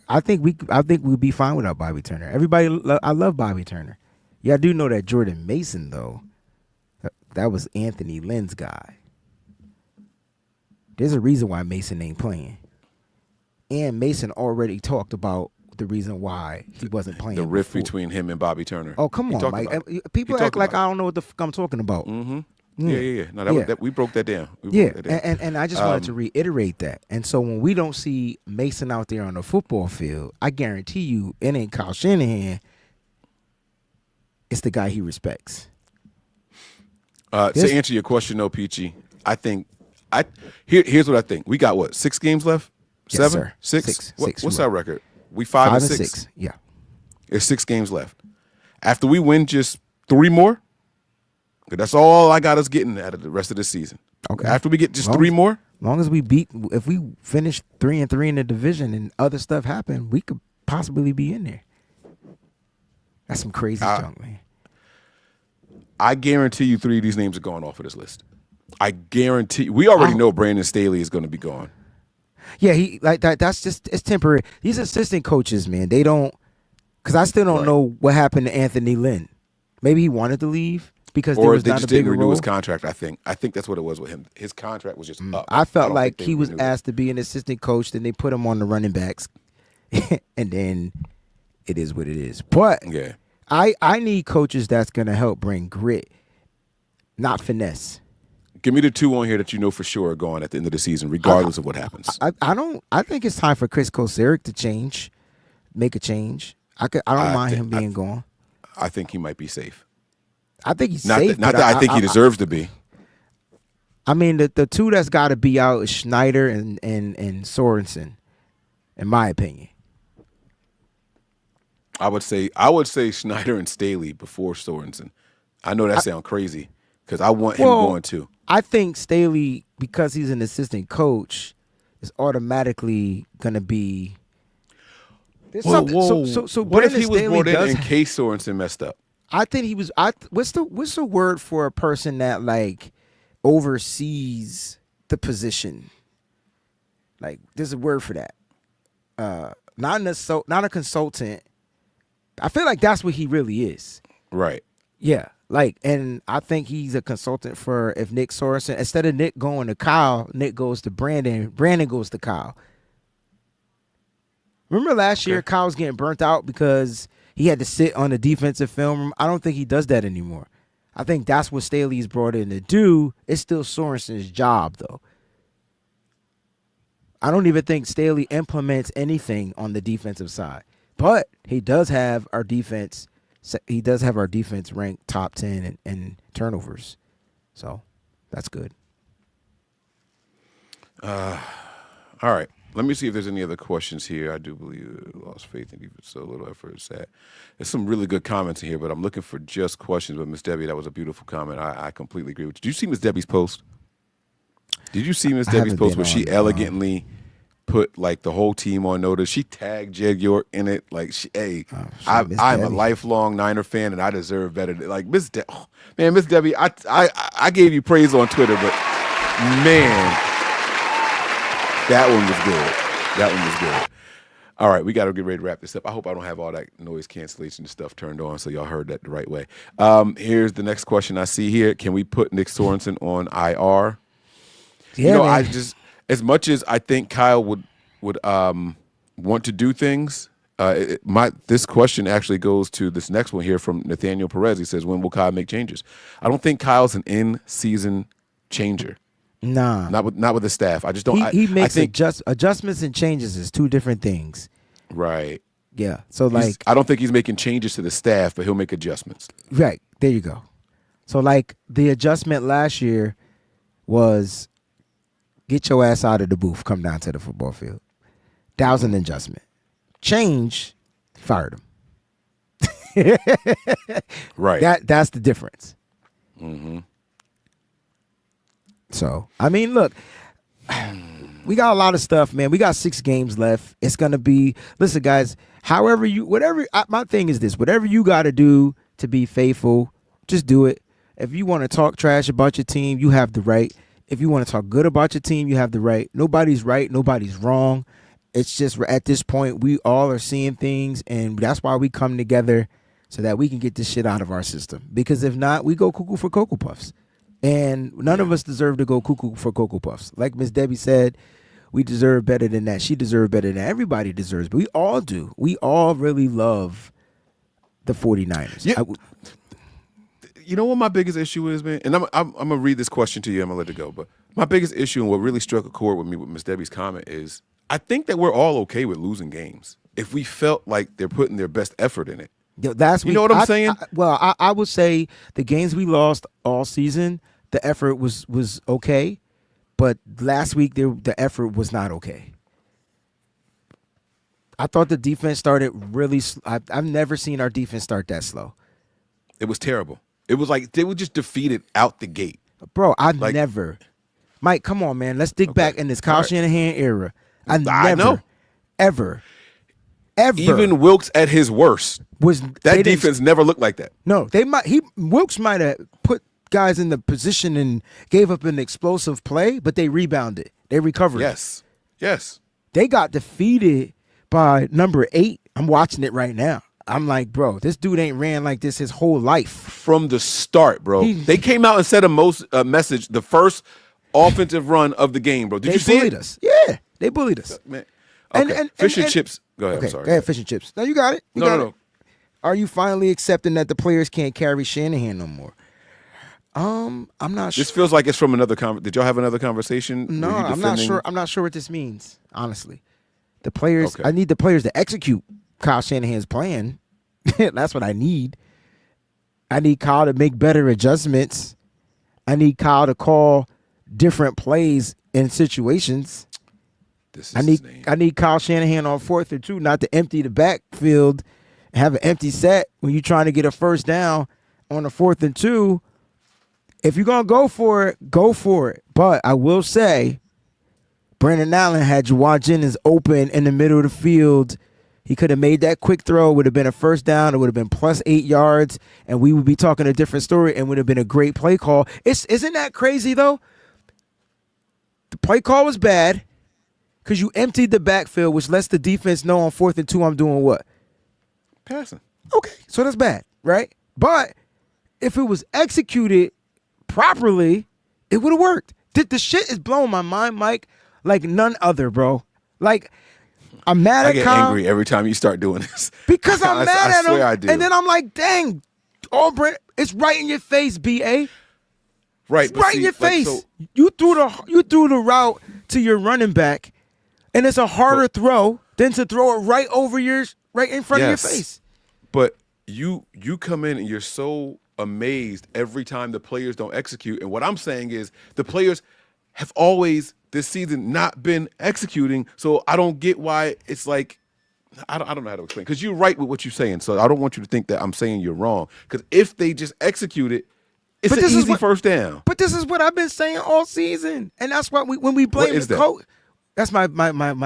I think we'd be fine without Bobby Turner. Everybody, I love Bobby Turner. Yeah, I do know that Jordan Mason though. That was Anthony Lynn's guy. There's a reason why Mason ain't playing. And Mason already talked about the reason why he wasn't playing. The rift before. between him and Bobby Turner. Oh, come He on, talked Mike. about it. People He act talked like about I don't know what the fuck I'm talking about. Yeah. No, Yeah. we broke that down. Yeah, Broke that down. and I just wanted to reiterate that. And so when we don't see Mason out there on the football field, I guarantee you it ain't Kyle Shanahan. It's the guy he respects. To answer your question, though, Peachy, I think here's what I think. We got what, 6 games left? Yes, 7? sir. 6? Six. What's our record? We 5 and 6. Yeah. There's 6 games left. After we win just 3 more, 'cause that's all I got us getting out of the rest of the season. Okay. After we get just Long 3 as- more, Long as if we finish 3-3 in the division and other stuff happen, we could possibly be in there. That's some crazy junk, man. I guarantee you 3 of these names are going off of this list. I guarantee. We already know Brandon Staley is going to be gone. Yeah, he like that. That's just it's temporary. These assistant coaches, man, they don't. Because I still don't Right. know what happened to Anthony Lynn. Maybe he wanted to leave because there Or was they not just a didn't bigger renew role. his contract, I think. I think that's what it was with him. His contract was just up. I felt don't like think they he was renewed it. asked to be an assistant coach, then they put him on the running backs, and then it is what it is. But Yeah. I need coaches that's gonna help bring grit, not finesse. Give me the 2 on here that you know for sure are going at the end of the season, regardless of what happens. I think it's time for Chris Kocurek to make a change. I don't mind him being gone. I think he might be safe. I think he's Not safe. that but I think he deserves to be. I mean, the 2 that's got to be out is Schneider and Sorensen, in my opinion. I would say Schneider and Staley before Sorensen. I know that sounds crazy because I want him going too. I think Staley, because he's an assistant coach, is automatically going to be. There's something. So what if Brandon he was Staley brought in does. case Sorensen messed up? I think he was. What's the word for a person that like oversees the position? Like, there's a word for that. Not a consultant. I feel like that's what he really is. Right. Yeah, Like, and I think he's a consultant for if Nick Sorensen, instead of Nick going to Kyle, Nick goes to Brandon. Brandon goes to Kyle. Remember last year, Kyle was getting burnt out because he had to sit on the defensive film. I don't think he does that anymore. I think that's what Staley's brought in to do. It's still Sorensen's job, though. I don't even think Staley implements anything on the defensive side. But he does have our defense. He does have our defense ranked top 10 in turnovers. So that's good. All right. Let me see if there's any other questions here. I do believe lost faith in defense, so little effort is sad. There's some really good comments in here, but I'm looking for just questions. But Miss Debbie, that was a beautiful comment. I completely agree with you. Did you see Miss Debbie's post? Did you see Miss Debbie's post where she elegantly put like the whole team on notice? She tagged Jed York in it. Like, I'm a lifelong Niner fan, and I deserve better. Like Miss Miss Debbie, I gave you praise on Twitter, but man. That one was good. That one was good. All right, we got to get ready to wrap this up. I hope I don't have all that noise cancellation stuff turned on, so y'all heard that the right way. Here's the next question I see here. Can we put Nick Sorensen on IR? Yeah, man. I just, as much as I think Kyle would want to do things, this question actually goes to this next one here from Nathaniel Perez. He says, when will Kyle make changes? I don't think Kyle's an in-season changer. Nah, not with the staff. I just don't. He makes I think adjustments and changes is two different things. Right. Yeah. So like, I don't think he's making changes to the staff, but he'll make adjustments. Right. There you go. So like the adjustment last year was get your ass out of the booth, come down to the football field. That was an adjustment. Change, fired him. Right. That's the difference. Mm-hmm. So, I mean, look, we got a lot of stuff, man. We got 6 games left. It's going to be, listen, guys, my thing is this, whatever you got to do to be faithful, just do it. If you want to talk trash about your team, you have the right. If you want to talk good about your team, you have the right. Nobody's right. Nobody's wrong. It's just at this point, we all are seeing things, and that's why we come together so that we can get this shit out of our system. Because if not, we go cuckoo for Cocoa Puffs. And none of us deserve to go cuckoo for Cocoa Puffs. Like Miss Debbie said, we deserve better than that. She deserves better than that. Everybody deserves, but we all do. We all really love the 49ers. Yeah. You know what my biggest issue is, man? And I'm going to read this question to you. I'm going to let it go. But my biggest issue and what really struck a chord with me with Miss Debbie's comment is I think that we're all okay with losing games if we felt like they're putting their best effort in it. You know what I'm saying? I would say the games we lost all season, the effort was okay, but last week the effort was not okay. I thought the defense started really I've never seen our defense start that slow. It was terrible. It was like they were just defeated out the gate. Bro, never. Mike, come on, man. Let's dig back in this Kyle Shanahan era. I never, ever. Even Wilkes at his worst. That defense never looked like that. No, Wilkes might have put guys in the position and gave up an explosive play, but they rebounded. They recovered. Yes. They got defeated by number 8. I'm watching it right now. I'm like, bro, this dude ain't ran like this his whole life. From the start, bro. They came out and said a message, the first offensive run of the game, bro. Did you see it? They bullied us. Yeah, they bullied us. Man. Okay. Fish and chips. Go ahead. Okay, I'm sorry. Go ahead, fish and chips. No, you got it. No. Are you finally accepting that the players can't carry Shanahan no more? I'm not sure. This feels like it's from another conversation. Did y'all have another conversation? No, I'm not sure. I'm not sure what this means, honestly. The players, I need the players to execute Kyle Shanahan's plan. That's what I need. I need Kyle to make better adjustments. I need Kyle to call different plays in situations. I need Kyle Shanahan on 4th and 2 not to empty the backfield and have an empty set when you're trying to get a first down on a 4th and 2. If you're going to go for it, go for it. But I will say, Brandon Allen had Juwan Jennings open in the middle of the field. He could have made that quick throw. It would have been a first down. It would have been plus 8 yards, and we would be talking a different story and would have been a great play call. Isn't that crazy, though? The play call was bad because you emptied the backfield, which lets the defense know on 4th and 2 I'm doing what? Passing. Okay, so that's bad, right? But if it was executed properly, it would have worked. The shit is blowing my mind, Mike, like none other, bro. Like, I'm mad I at get Kyle angry every time you start doing this. because I'm mad I at swear him. I do. And then I'm like, dang, Auburn, it's right in your face, BA. Right, It's right in your face. You threw the route to your running back, and it's a harder throw than to throw it right in front of your face. But you come in and you're so amazed every time the players don't execute. And what I'm saying is the players have always this season not been executing. So I don't get why it's like I don't know how to explain. Because you're right with what you're saying. So I don't want you to think that I'm saying you're wrong. Because if they just execute it, it's an easy first down. But this is what I've been saying all season, and that's why when we blame the coach. That's my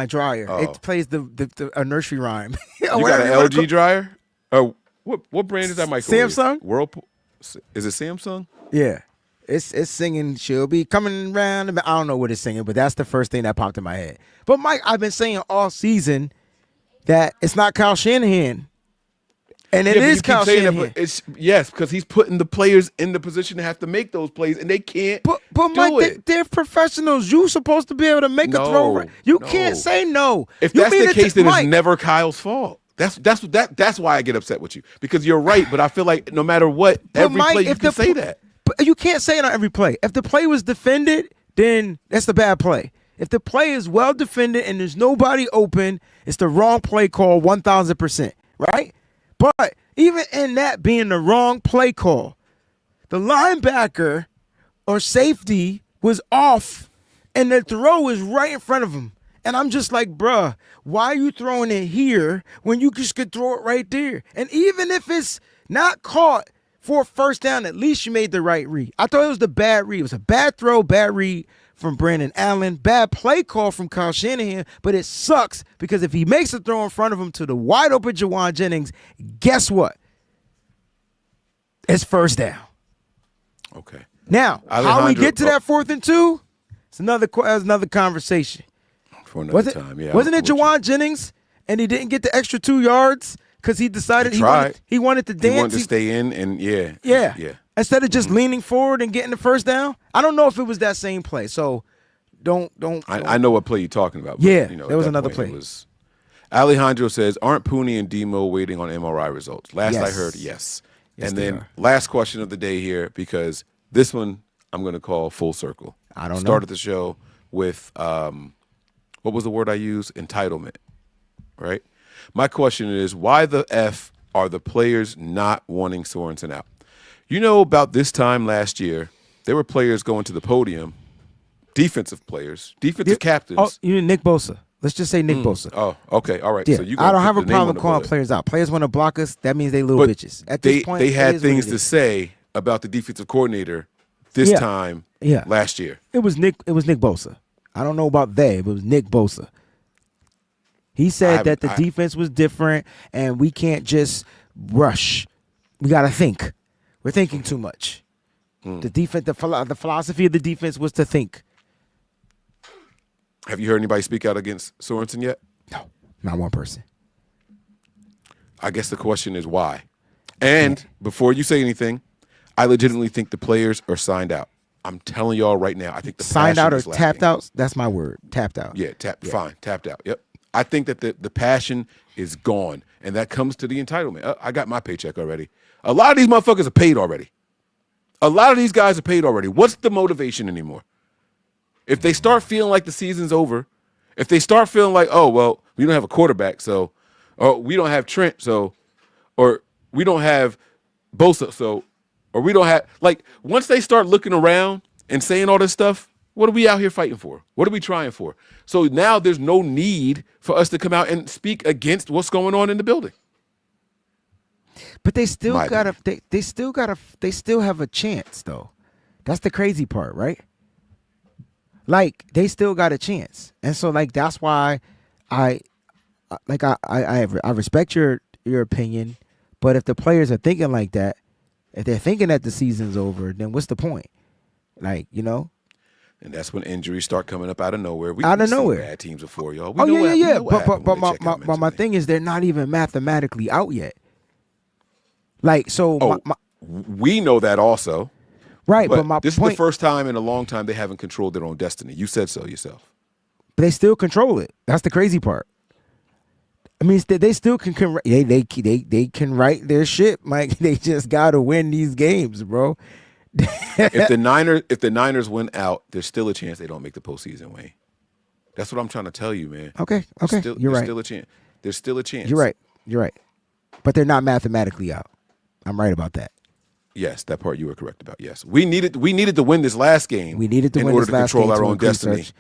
dryer. Oh. It plays a nursery rhyme. You got an LG dryer? What brand is that microwave? Samsung? Whirlpool? Is it Samsung? Yeah. It's singing, she'll be coming around. I don't know what it's singing, but that's the first thing that popped in my head. But Mike, I've been saying all season that it's not Kyle Shanahan. And it is Kyle Shanahan. Yes, because he's putting the players in the position to have to make those plays, and they can't. But Mike, they're professionals. You're supposed to be able to make a throw. Right. You can't say no. If that's the case, then it's never Kyle's fault. That's why I get upset with you, because you're right. But I feel like no matter what, every play you can say that. But you can't say it on every play. If the play was defended, then that's the bad play. If the play is well defended and there's nobody open, it's the wrong play call 1,000%, right? But even in that being the wrong play call, the linebacker or safety was off and the throw is right in front of him. And I'm just like, bruh, why are you throwing it here when you just could throw it right there? And even if it's not caught for a first down, at least you made the right read. I thought it was the bad read. It was a bad throw, bad read from Brandon Allen, bad play call from Kyle Shanahan, but it sucks because if he makes a throw in front of him to the wide open Jauan Jennings, guess what? It's first down. Okay. Now, how we get to that 4th and 2? It's another conversation. For another time, yeah. Wasn't it Jauan Jennings and he didn't get the extra 2 yards because he decided he wanted to dance? He wanted to stay in and yeah. Instead of just leaning forward and getting the first down? I don't know if it was that same play. So don't. I know what play you're talking about. But, yeah, there was another play. Alejandro says, aren't Pooney and Demo waiting on MRI results? Last I heard, yes. And then last question of the day here, because this one I'm going to call full circle. I don't know. Started the show with, what was the word I used? Entitlement, right? My question is, why the F are the players not wanting Sorensen out? You know, about this time last year, there were players going to the podium, defensive captains. Oh, you mean Nick Bosa. Let's just say Nick Bosa. Oh, okay. All right. Yeah. So I don't have a problem calling players out. Players want to block us. That means they little bitches. At this point, they had things to say about the defensive coordinator this time last year. It was Nick Bosa. I don't know about they, but it was Nick Bosa. He said that the defense was different and we can't just rush. We got to think. We're thinking too much. The defense, the philosophy of the defense was to think. Have you heard anybody speak out against Sorensen yet? No, not one person. I guess the question is why. And before you say anything, I legitimately think the players are signed out. I'm telling y'all right now, I think the signed out or tapped out. That's my word. Tapped out. Yeah, fine, tapped out. Yep. I think that the passion is gone, and that comes to the entitlement. I got my paycheck already. A lot of these motherfuckers are paid already. A lot of these guys are paid already. What's the motivation anymore? If they start feeling like the season's over, if they start feeling like, oh, well, we don't have a quarterback, so, or we don't have Trent, so, or we don't have Bosa, so, or we don't have, like, once they start looking around and saying all this stuff, what are we out here fighting for? What are we trying for? So now there's no need for us to come out and speak against what's going on in the building. But they still they still have a chance though. That's the crazy part, right? Like they still got a chance. And so like that's why I respect your opinion, but if the players are thinking like that, if they're thinking that the season's over, then what's the point? Like, you know? And that's when injuries start coming up out of nowhere. Out of nowhere. Bad teams before, y'all. But my thing is they're not even mathematically out yet. Like so. We know that also. Right, But but my this is point, the first time in a long time they haven't controlled their own destiny. You said so yourself. but they still control it. That's the crazy part. I mean, they still can they can write their shit. Like they just gotta win these games, bro. If the Niners win out, there's still a chance they don't make the postseason, Wayne. That's what I'm trying to tell you, man. Okay, There's you're right. Still a chance. There's still a chance. You're right. But they're not mathematically out. I'm right about that. Yes, that part you were correct about. Yes, we needed to win this last game. We needed to in win order this to last control game our to own increase destiny. search.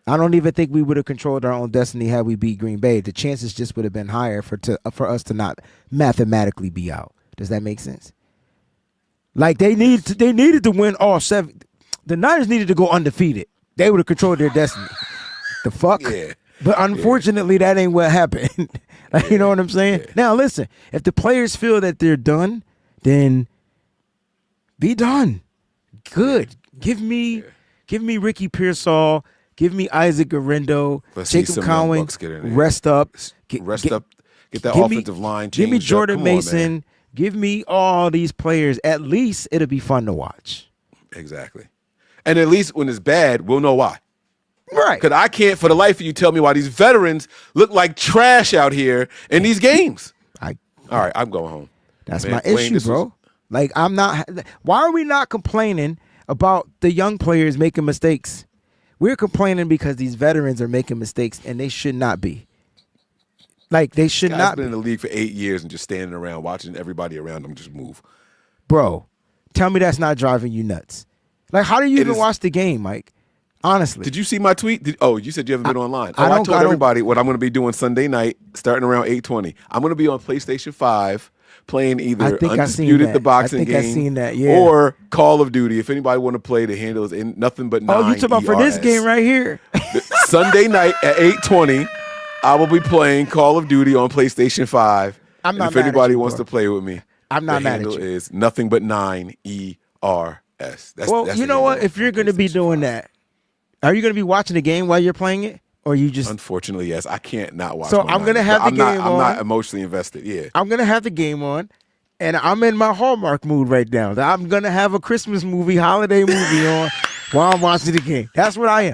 I don't even think we would have controlled our own destiny had we beat Green Bay. The chances just would have been higher for us to not mathematically be out. Does that make sense? Like they needed to win all 7. The Niners needed to go undefeated. They would have controlled their destiny. The fuck? Yeah. But unfortunately, that ain't what happened. Like, you know what I'm saying? Yeah. Now, listen, if the players feel that they're done, then be done. Good. Give me Ricky Pearsall. Give me Isaac Guerrero. Let's see Jacob some young Cowan. bucks get in there. Rest up. Rest up. Get that give me- offensive line changed Give me up. Jordan Come on, man. Mason. Give me all these players. At least it'll be fun to watch. Exactly. And at least when it's bad, we'll know why. Right. Because I can't for the life of you tell me why these veterans look like trash out here in these games. All right, I'm going home. That's Man, my Wayne, issue, this bro. was- Like, I'm not. Why are we not complaining about the young players making mistakes? We're complaining because these veterans are making mistakes, and they should not be. Like, they should Guy's not been be. in the league for 8 years and just standing around watching everybody around him just move. Bro, tell me that's not driving you nuts. Like, how do you even is- watch the game, Mike? Honestly. Did you see my tweet? You said you haven't been online. I I don't- told I don't- everybody what I'm going to be doing Sunday night, starting around 8:20. I'm going to be on PlayStation 5 playing either I think I seen Undisputed, that. the boxing I think I game, seen that, yeah. or Call of Duty. If anybody want to play, the handle is in nothing but 9 Oh, you talking about for this ERS. game right here? Sunday night at 8:20, I will be playing Call of Duty on PlayStation 5. I'm not And if mad at anybody you, wants bro. to play with me, I'm not the mad at handle you. is nothing but 9 ERS. Well, that's you the know handle what? on If you're going to be PlayStation doing 5. that, are you going to be watching the game while you're playing it? Or you just. Unfortunately, yes. I can't not watch. So my I'm gonna Niners, have but the I'm game not, I'm not on. emotionally invested. Yeah. I'm gonna have the game on, and I'm in my Hallmark mood right now. I'm gonna have a Christmas movie, holiday movie on while I'm watching the game. That's what I am.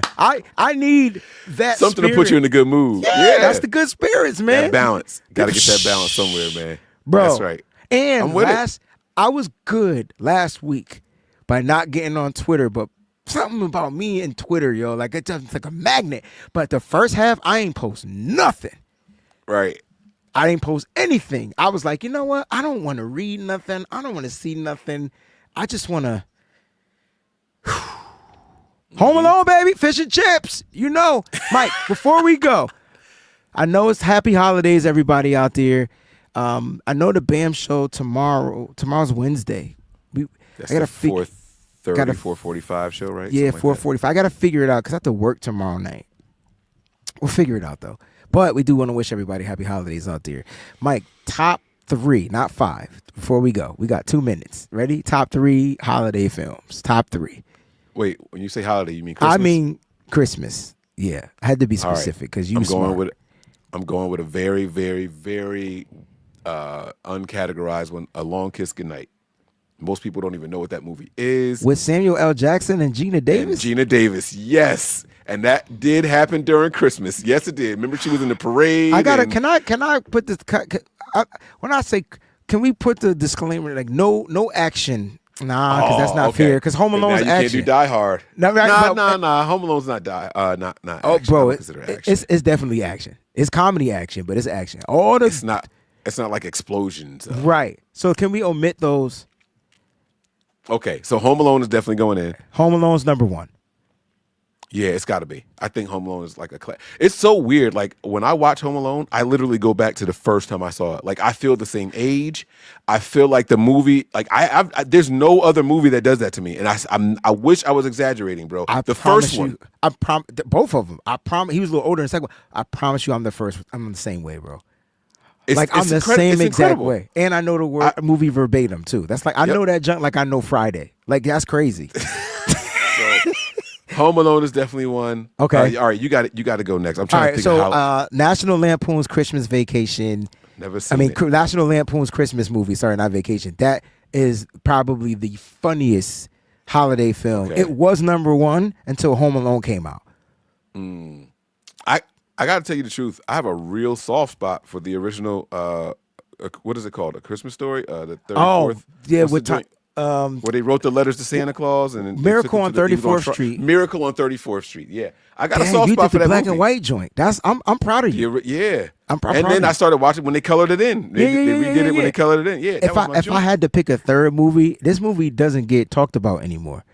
I need that Something to spirit. put you in a good mood. Yeah, that's the good spirits, man. That balance. Got to get that balance somewhere, man. Bro. That's right. And I'm with it. I was good last week by not getting on Twitter, but something about me and Twitter, yo, like it's like a magnet. But the first half, I ain't post nothing. Right. I didn't post anything. I was like, you know what? I don't want to read nothing. I don't want to see nothing. I just want to. Home Alone, baby. Fish and chips. You know, Mike, before we go, I know it's happy holidays, everybody out there. I know the BAM show tomorrow. Tomorrow's Wednesday. That's I gotta the 4:30, gotta- 4:45 show, right? Yeah, Something like that. 4:45. I got to figure it out because I have to work tomorrow night. We'll figure it out, though. But we do want to wish everybody happy holidays out there. Mike, top 3, not 5, before we go. We got 2 minutes. Ready? Top 3 holiday films. Top 3. Wait, when you say holiday, you mean Christmas? I mean Christmas. Yeah. I had to be All right. specific because you I'm smart. going with a very, very, very uncategorized one. A Long Kiss Goodnight. Most people don't even know what that movie is. With Samuel L. Jackson and Gina Davis? And Gina Davis, yes, and that did happen during Christmas. Yes, it did. Remember, she was in the parade. I gotta. and- Can I put this? When I say, can we put the disclaimer like no action? Nah, because that's not okay. fair. Because Home Then Alone's now you action. can't do Die Hard. No, right, but- Nah. Home Alone's not die. Not. Oh, action. I bro, would consider it action. it's definitely action. It's comedy action, but it's action. All the It's not. It's not like explosions. right. So can we omit those? Okay, so Home Alone is definitely going in. Home Alone's number 1. Yeah, it's got to be. I think Home Alone is like a class. It's so weird. Like when I watch Home Alone, I literally go back to the first time I saw it. Like I feel the same age. I feel like the movie. Like I there's no other movie that does that to me. And I wish I was exaggerating, bro. I The promise first you, one. I both of them. I promise. He was a little older in the second one. I promise you, I'm the first. I'm the same way, bro. It's, Like I'm it's the same it's exact incredible. way, and I know the word movie verbatim too. That's like I Yep. know that junk like I know Friday. Like that's crazy. So, Home Alone is definitely one. Okay. All right. You got it. You got to go next. I'm All trying to right, think so of how. National Lampoon's Christmas Vacation. Never I seen mean, it. National Lampoon's Christmas movie. Sorry, not Vacation. That is probably the funniest holiday film. Okay. It was number one until Home Alone came out. I got to tell you the truth. I have a real soft spot for the original. What is it called? A Christmas Story? The 34th. Oh, yeah, What's with the joint? Where they wrote the letters to Santa Claus and then they Miracle took on it to the Eagle 34th Street. Miracle on 34th Street. Yeah, I got a Dang, soft you spot did for the that black movie. and white joint. I'm proud of you. Yeah. I'm proud and then of I you. started watching when they colored it in. They redid it when they colored it in. Yeah, that If was my if I joint. had to pick a third movie, this movie doesn't get talked about anymore,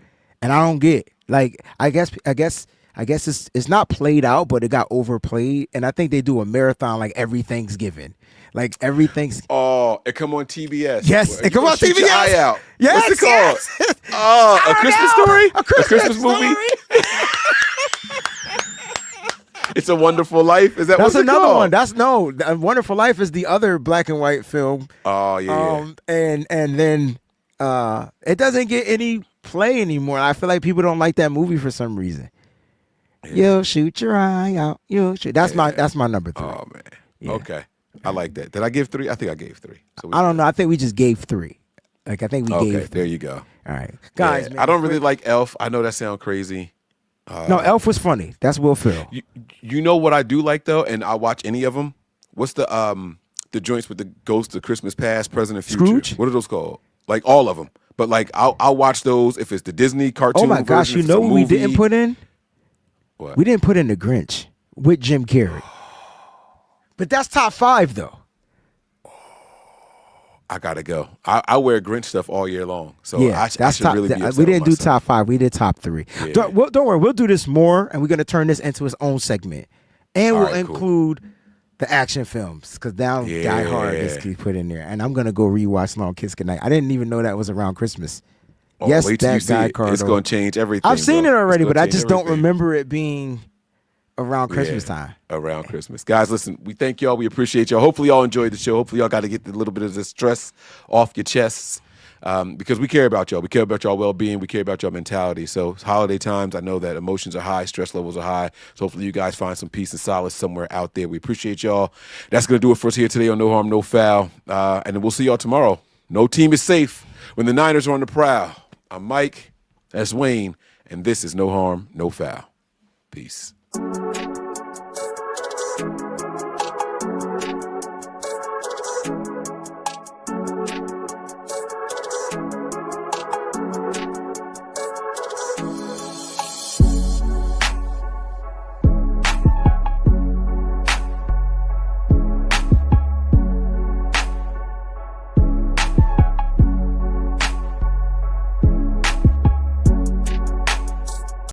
and I don't get like I guess it's not played out, but it got overplayed, and I think they do a marathon like every Thanksgiving, like everything's. Oh, it come on TBS. Yes, it come on Shoot your TBS. eye out. Yes, What's it called? yes. Oh, A I don't Christmas know. Story? A Christmas movie? Story. It's a Wonderful Life. Is that That's what's it another called? one. That's no, A Wonderful Life is the other black and white film. Oh yeah. And then it doesn't get any play anymore. I feel like people don't like that movie for some reason. You'll shoot your eye out. You'll shoot. That's my number 3. Oh man. Yeah. Okay. I like that. Did I give 3? I think I gave 3. So I don't know. I think we just gave 3. Like I think we Okay, gave 3. there you go. All right, guys. Yeah, Man, I don't really like Elf. I know that sounds crazy. No, Elf was funny. That's Will Ferrell. You know what I do like though, and I watch any of them. What's the joints with the Ghost of Christmas Past, Present, and Future? Scrooge? What are those called? Like all of them. But like I'll watch those if it's the Disney cartoon. Oh my gosh! version, You if it's know a what we movie. didn't put in? What? We didn't put in The Grinch with Jim Carrey. But that's top 5 though. I gotta go. I wear Grinch stuff all year long, so Yeah, I that's should top. really be upset We didn't with do myself. top 5. We did top 3. Yeah. Don't worry. We'll do this more, and we're gonna turn this into its own segment, and All we'll right, cool. include the action films because now Die Hard gets to be put in there, and I'm gonna go rewatch Long Kiss Goodnight. I didn't even know that was around Christmas. Oh, yes, wait till you that see Die it. Hard. It's gonna change everything. I've seen bro. it already, It's but gonna I change just don't everything. remember it being around Christmas Yeah, time. around Christmas. Guys, listen, we thank y'all. We appreciate y'all. Hopefully y'all enjoyed the show. Hopefully y'all got to get a little bit of the stress off your chests because we care about y'all. We care about y'all well-being. We care about y'all mentality. So it's holiday times. I know that emotions are high. Stress levels are high. So hopefully you guys find some peace and solace somewhere out there. We appreciate y'all. That's going to do it for us here today on No Harm, No Foul. And then we'll see y'all tomorrow. No team is safe when the Niners are on the prowl. I'm Mike. That's Wayne. And this is No Harm, No Foul. Peace.